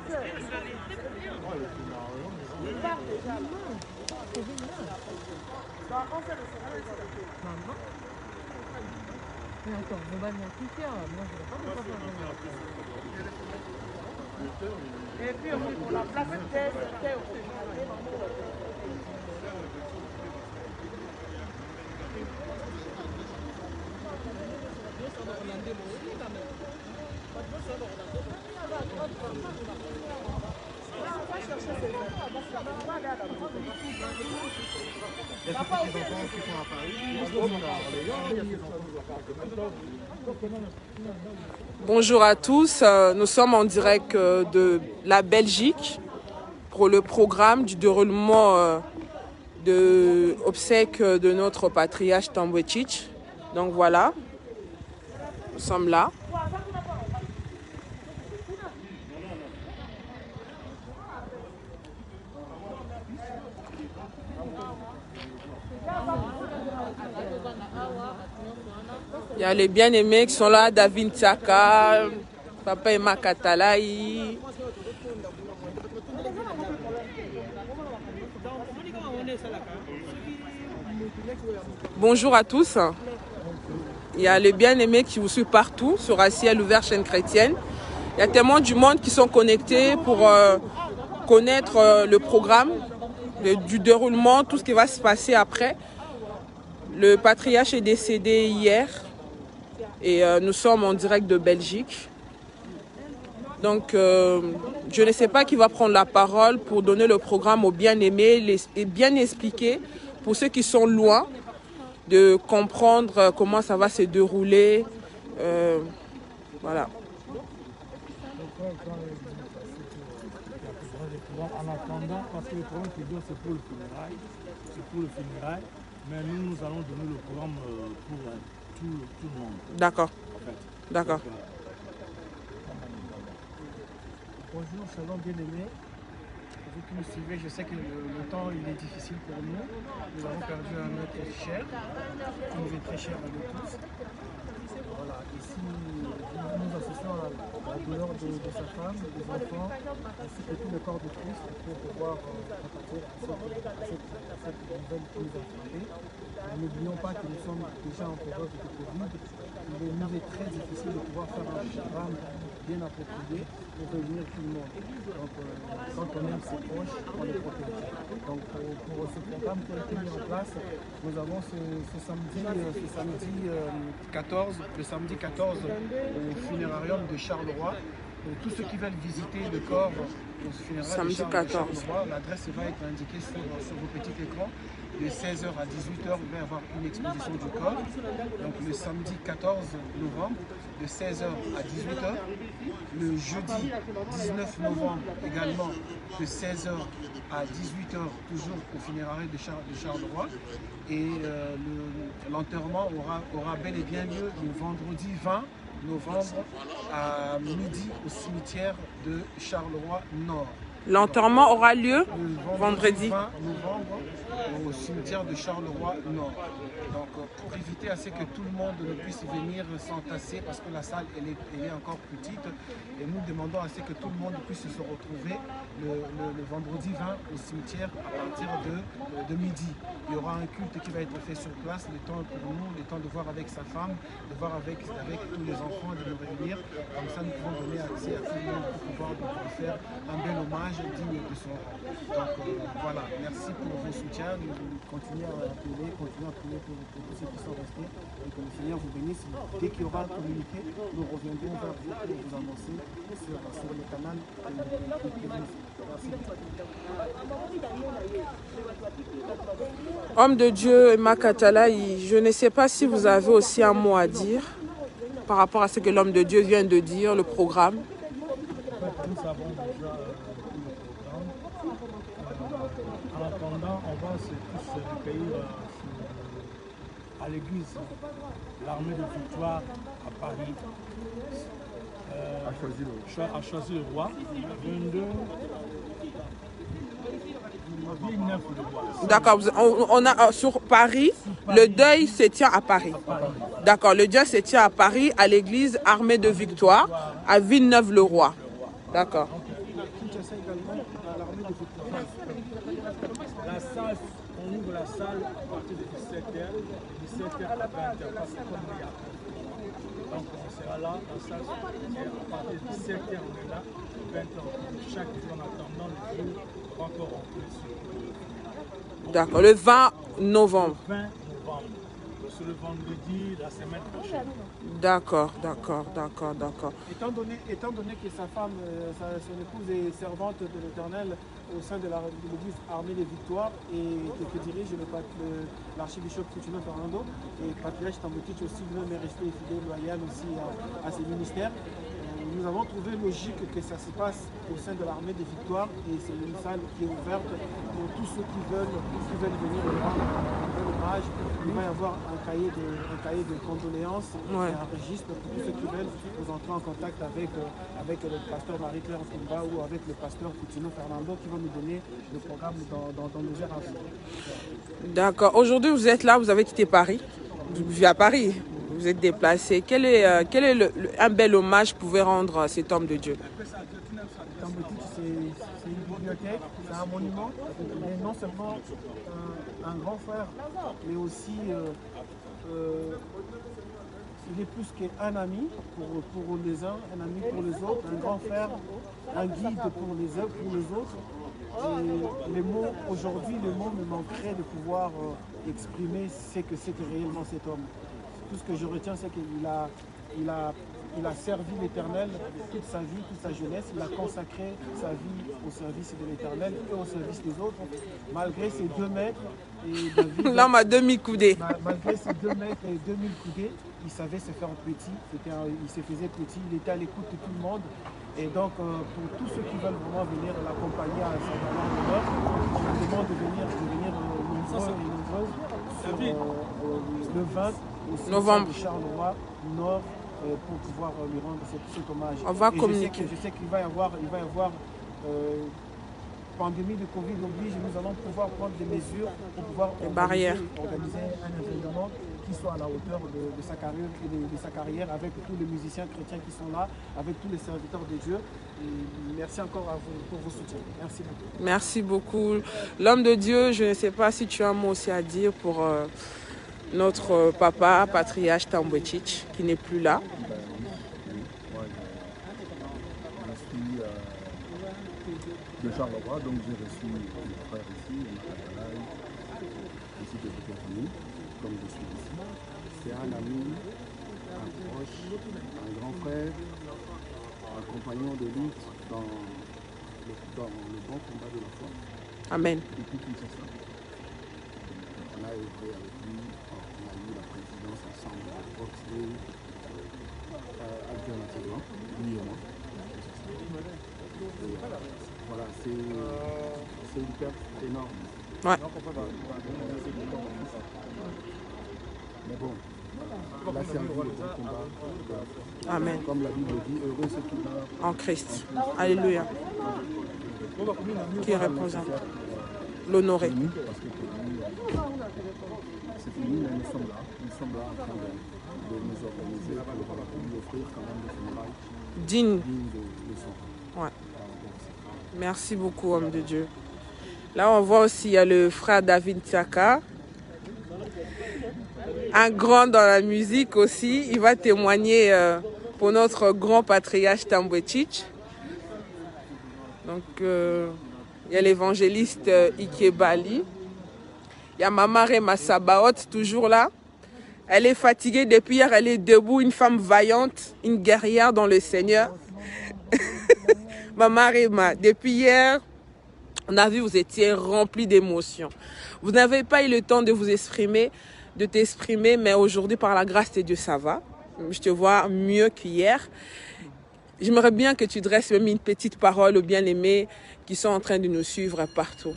Mais attends, on va venir tout faire. Moi, je ne vais pas me faire. Et puis, on la place terre. Bonjour à tous, nous sommes en direct de la Belgique pour le programme du déroulement de obsèques de notre patriarche Tambouetchich. Donc voilà, nous sommes là. Il y a les bien-aimés qui sont là, David Tsaka, Papa Emma Katalaï. Bonjour à tous. Il y a les bien-aimés qui vous suivent partout sur À Ciel Ouvert, chaîne chrétienne. Il y a tellement du monde qui sont connectés pour connaître le programme, du déroulement, tout ce qui va se passer après. Le patriarche est décédé hier et nous sommes en direct de Belgique. Donc, je ne sais pas qui va prendre la parole pour donner le programme aux bien-aimés et bien expliquer pour ceux qui sont loin de comprendre comment ça va se dérouler. Voilà. En attendant, parce que le programme qui doit c'est pour le funérail, mais nous allons donner le programme pour tout le monde. D'accord. En fait. D'accord. Bonjour, shalom bien-aimés. Vous qui nous suivez, je sais que le temps il est difficile pour nous. Nous avons perdu un être cher, qui nous est très cher à nous tous. Voilà, ici nous associons à la douleur de sa femme, des enfants, ainsi que tout le corps de Christ pour pouvoir repartir à cette nouvelle qui nous a frappés. N'oublions pas que nous sommes déjà en période de Covid. Il nous est très difficile de pouvoir faire un programme bien approprié pour réunir tout le monde. Donc, quand on aime ses proches, on les protège. Donc, pour ce programme qui a été mis en place, nous avons ce samedi 14, le samedi 14 au funérarium de Charleroi. Tous ceux qui veulent visiter le corps au funérarium de Charleroi, l'adresse va être indiquée sur vos petits écrans. De 16h à 18h, il va y avoir une exposition du corps. Donc le samedi 14 novembre, de 16h à 18h. Le jeudi 19 novembre également, de 16h à 18h, toujours au funérarium de Charleroi. Et l'enterrement aura bel et bien lieu le vendredi 20 novembre à midi au cimetière de Charleroi Nord. L'enterrement aura lieu le vendredi 20 novembre au cimetière de Charleroi Nord. Donc pour éviter à ce que tout le monde ne puisse venir s'entasser parce que la salle elle est encore petite et nous demandons à ce que tout le monde puisse se retrouver le vendredi 20 au cimetière à partir de midi. Il y aura un culte qui va être fait sur place, le temps pour nous, le temps de voir avec sa femme, de voir avec tous les enfants, de nous réunir. Comme ça nous pouvons donner accès à tout le monde pour pouvoir faire un bel hommage digne de son rang. Donc voilà, merci pour vos soutiens. Nous continuons à appeler, continuons à prier pour tous ceux qui sont restés et que le Seigneur vous bénisse. Dès qu'il y aura un communiqué, nous reviendrons vers vous pour vous annoncer sur le canal. Merci. Homme de Dieu, Emma Katalaï, je ne sais pas si vous avez aussi un mot à dire par rapport à ce que l'homme de Dieu vient de dire, le programme. Nous savons déjà tout le programme. En attendant, on va tous se recueillir à l'église, l'armée de victoire à Paris. A choisi le roi. 22. D'accord, on a sur Paris, le deuil se tient à Paris. D'accord, le deuil se tient à Paris, à l'église Armée de Victoire, à Villeneuve-le-Roi. D'accord. ça également à l'armée de Victoire. La salle, on ouvre la salle à partir de 17h, 17h à 20h, parce que comme il y a donc on sera là, la salle, à partir de 17h, on est là, 20h, chaque jour en attendant le jour encore en plus. D'accord, le 20 novembre. 20 novembre, c'est le vendredi de la semaine prochaine. D'accord, d'accord, d'accord, d'accord. Étant donné que sa femme, son épouse est servante de l'Éternel au sein de l'église Armée des Victoires et que dirige l'archibishop Coutinho Fernando et patriarche Tambotic aussi lui-même est resté fidèle, loyal aussi à ses ministères. Nous avons trouvé logique que ça se passe au sein de l'Armée des Victoires et c'est une salle qui est ouverte pour tous ceux qui veulent venir rendre un hommage. Il va y avoir un cahier de condoléances et un registre pour tous ceux qui veulent vous entrer en contact avec le pasteur Marie-Claire Fumba ou avec le pasteur Coutinho Fernando qui va nous donner le programme dans les heures à venir. D'accord. Aujourd'hui, vous êtes là, vous avez quitté Paris. Vous vivez à Paris. Vous êtes déplacé. Quel est un bel hommage que vous pouvez rendre à cet homme de Dieu? Tambotic, c'est une bibliothèque, c'est un monument, mais non seulement un grand frère, mais aussi il est plus qu'un ami pour les uns, un ami pour les autres, un grand frère, un guide pour les uns, pour les autres. Et les mots, aujourd'hui, les mots me manqueraient de pouvoir exprimer ce que c'était réellement cet homme. Tout ce que je retiens, c'est qu'il a servi l'Éternel toute sa vie, toute sa jeunesse. Il a consacré sa vie au service de l'Éternel et au service des autres. Malgré ses 2 mètres et de vie, l'homme à demi-coudée. Malgré ses 2 mètres et 2000 coudées, il savait se faire petit. Il se faisait petit. Il était à l'écoute de tout le monde. Et donc, pour tous ceux qui veulent vraiment venir l'accompagner à sa dernière demeure, je vous demande de venir nombreux et nombreuses sur le 20 au cimetière de Charleroi Nord pour pouvoir lui rendre cet hommage. On va communiquer. Je sais qu'il va y avoir pandémie de Covid oblige, nous allons pouvoir prendre des mesures pour pouvoir organiser un événement qui soit à la hauteur de sa carrière et de sa carrière avec tous les musiciens chrétiens qui sont là, avec tous les serviteurs de Dieu. Et merci encore à vous pour vos soutiens. Merci beaucoup. Merci beaucoup. L'homme de Dieu, je ne sais pas si tu as un mot aussi à dire pour notre papa, patriarche Tambotic, qui n'est plus là. De Charleroi, donc j'ai reçu mon frère ici, Macatalai, ainsi que toute la famille, comme je suis ici. C'est un ami, un proche, un grand frère, un compagnon de lutte dans le bon combat de la foi. Amen. Depuis Kinshasa. On a œuvré avec lui, on a eu la présidence ensemble à Boxley, alternativement, lui et moi. Voilà, c'est une perte énorme. Ouais. Mais bon, là c'est un bon combat. Amen. Comme la Bible dit, heureux ceux qui meurent en Christ. Alléluia. Qui représente l'honorer. Parce que c'est fini, mais nous sommes là en train de nous organiser pour lui offrir quand même des funérailles dignes de son rang. Ouais. Merci beaucoup, homme de Dieu. Là, on voit aussi, il y a le frère David Tiaka, un grand dans la musique aussi. Il va témoigner pour notre grand patriarche Tambotic. Donc, il y a l'évangéliste Ike Bali. Il y a Mamare Massabaot, toujours là. Elle est fatiguée depuis hier, elle est debout, une femme vaillante, une guerrière dans le Seigneur. Maman Réma, depuis hier, on a vu vous étiez rempli d'émotions. Vous n'avez pas eu le temps de vous exprimer, de t'exprimer, mais aujourd'hui, par la grâce de Dieu, ça va. Je te vois mieux qu'hier. J'aimerais bien que tu dresses même une petite parole aux bien-aimés qui sont en train de nous suivre partout.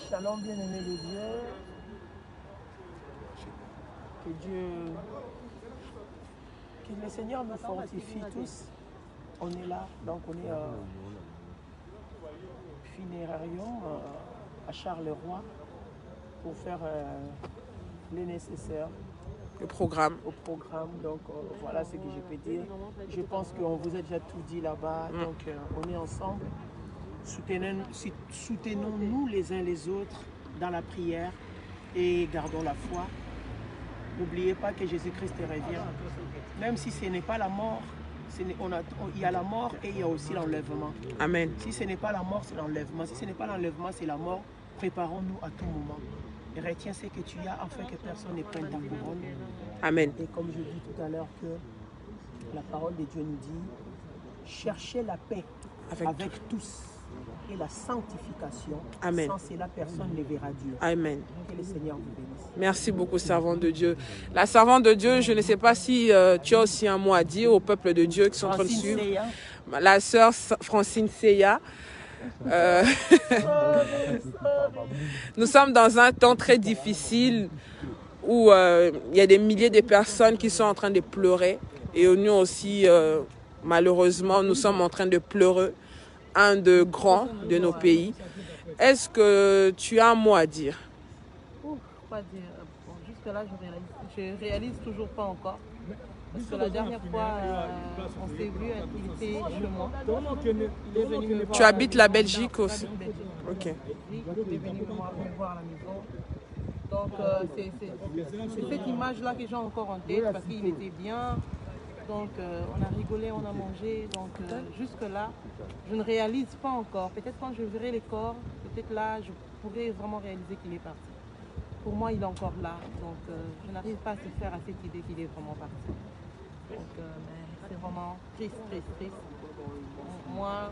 Shalom, bien-aimés de Dieu. Que le Seigneur nous fortifie tous. On est là, donc on est funérarium à Charleroi pour faire le nécessaire le programme. Au programme. Donc voilà ce que je peux dire. Je pense qu'on vous a déjà tout dit là-bas. Donc on est ensemble. Soutenons-nous les uns les autres dans la prière et gardons la foi. N'oubliez pas que Jésus-Christ revient. Même si ce n'est pas la mort, il y a la mort et il y a aussi l'enlèvement. Amen. Si ce n'est pas la mort, c'est l'enlèvement. Si ce n'est pas l'enlèvement, c'est la mort. Préparons-nous à tout moment. Et retiens ce que tu as afin que personne ne prenne ta couronne. Amen. Et comme je dis tout à l'heure que la parole de Dieu nous dit, cherchez la paix avec tous et la sanctification. Amen. Sans cela, personne ne verra Dieu. Amen. Que le Seigneur vous bénisse. Merci beaucoup, servante de Dieu. La servante de Dieu, je ne sais pas si tu as aussi un mot à dire au peuple de Dieu qui sont en train de suivre. La sœur Francine Seya. Nous sommes dans un temps très difficile où il y a des milliers de personnes qui sont en train de pleurer. Et nous aussi, malheureusement, nous sommes en train de pleurer un de grands de nos pays. Est-ce que tu as un mot à dire? Quoi dire? Bon, jusque-là, je réalise toujours pas encore. Parce que la dernière fois, on s'est vu, il était chez moi. Il est venu me voir. Tu habites la Belgique aussi? Ok. Il est venu me voir à la maison. Donc, c'est cette image-là que j'ai encore en tête parce qu'il était bien. Donc, on a rigolé, on a mangé. Donc, jusque-là, je ne réalise pas encore. Peut-être quand je verrai les corps, peut-être là, je pourrai vraiment réaliser qu'il est parti. Pour moi, il est encore là. Donc, je n'arrive pas à se faire à cette idée qu'il est vraiment parti. Donc, c'est vraiment triste. Moi,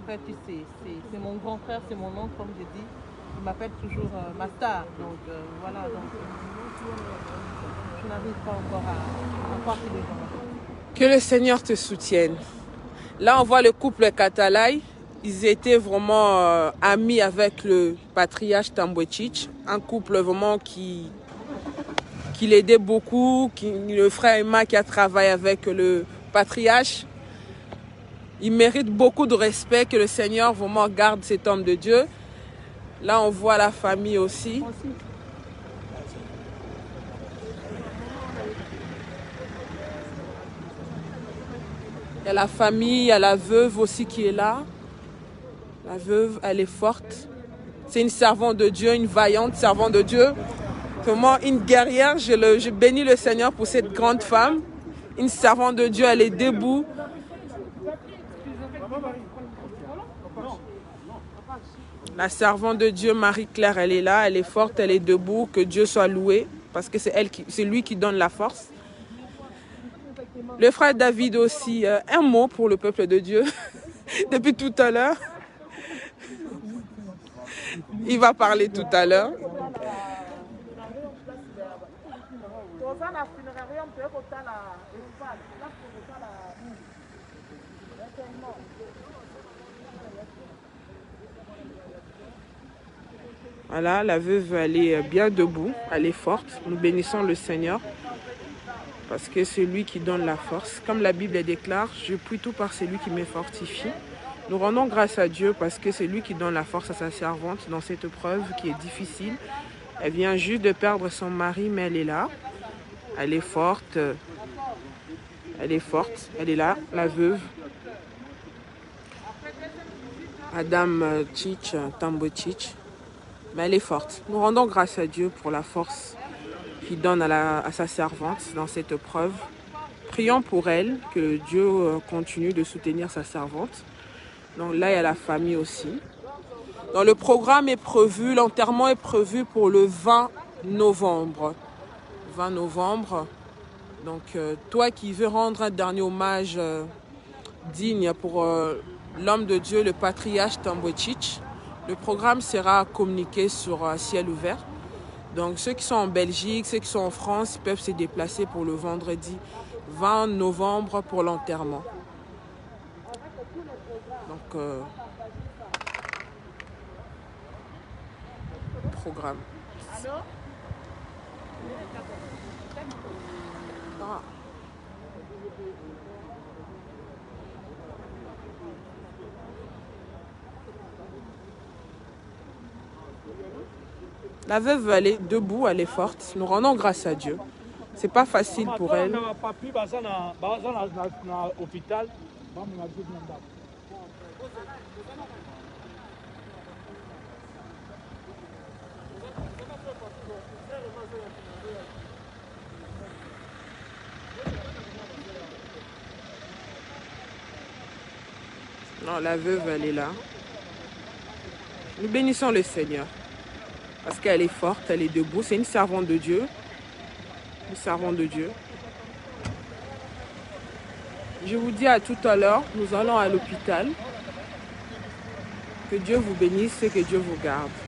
frère, tu sais, c'est mon grand frère, c'est mon oncle, comme je dis. Il m'appelle toujours ma star. Donc, voilà. Donc, je n'arrive pas encore à croire qu'il est vraiment parti. Que le Seigneur te soutienne. Là, on voit le couple Katalai. Ils étaient vraiment amis avec le patriarche Tambwe-Tchitch. Un couple vraiment qui l'aidait beaucoup. Le frère Emma qui a travaillé avec le patriarche. Il mérite beaucoup de respect. Que le Seigneur vraiment garde cet homme de Dieu. Là, on voit la famille aussi. Il y a la famille, il y a la veuve aussi qui est là. La veuve, elle est forte. C'est une servante de Dieu, une vaillante servante de Dieu. Vraiment une guerrière. Je bénis le Seigneur pour cette grande femme. Une servante de Dieu, elle est debout. La servante de Dieu, Marie-Claire, elle est là. Elle est forte, elle est debout. Que Dieu soit loué. Parce que c'est lui qui donne la force. Le frère David aussi, un mot pour le peuple de Dieu, depuis tout à l'heure. Il va parler tout à l'heure. Voilà, la veuve, elle est bien debout, elle est forte. Nous bénissons le Seigneur. Parce que c'est lui qui donne la force. Comme la Bible déclare, je prie tout par celui qui me fortifie. Nous rendons grâce à Dieu parce que c'est lui qui donne la force à sa servante dans cette épreuve qui est difficile. Elle vient juste de perdre son mari, mais elle est là. Elle est forte. Elle est forte. Elle est là, la veuve. Madame Tchitch, Tambwe-Tchitch. Mais elle est forte. Nous rendons grâce à Dieu pour la force qu'il donne à sa servante dans cette épreuve. Prions pour elle, que Dieu continue de soutenir sa servante. Donc là, il y a la famille aussi. Donc le programme est prévu, l'enterrement est prévu pour le 20 novembre. 20 novembre. Donc toi qui veux rendre un dernier hommage digne pour l'homme de Dieu, le patriarche Tambwe-Tchitch, le programme sera communiqué sur ciel ouvert. Donc ceux qui sont en Belgique, ceux qui sont en France, ils peuvent se déplacer pour le vendredi 20 novembre pour l'enterrement. Donc, programme. Ah. La veuve, elle est debout, elle est forte. Nous rendons grâce à Dieu. C'est pas facile pour elle. Non, la veuve, elle est là. Nous bénissons le Seigneur. Parce qu'elle est forte, elle est debout. C'est une servante de Dieu. Une servante de Dieu. Je vous dis à tout à l'heure, nous allons à l'hôpital. Que Dieu vous bénisse et que Dieu vous garde.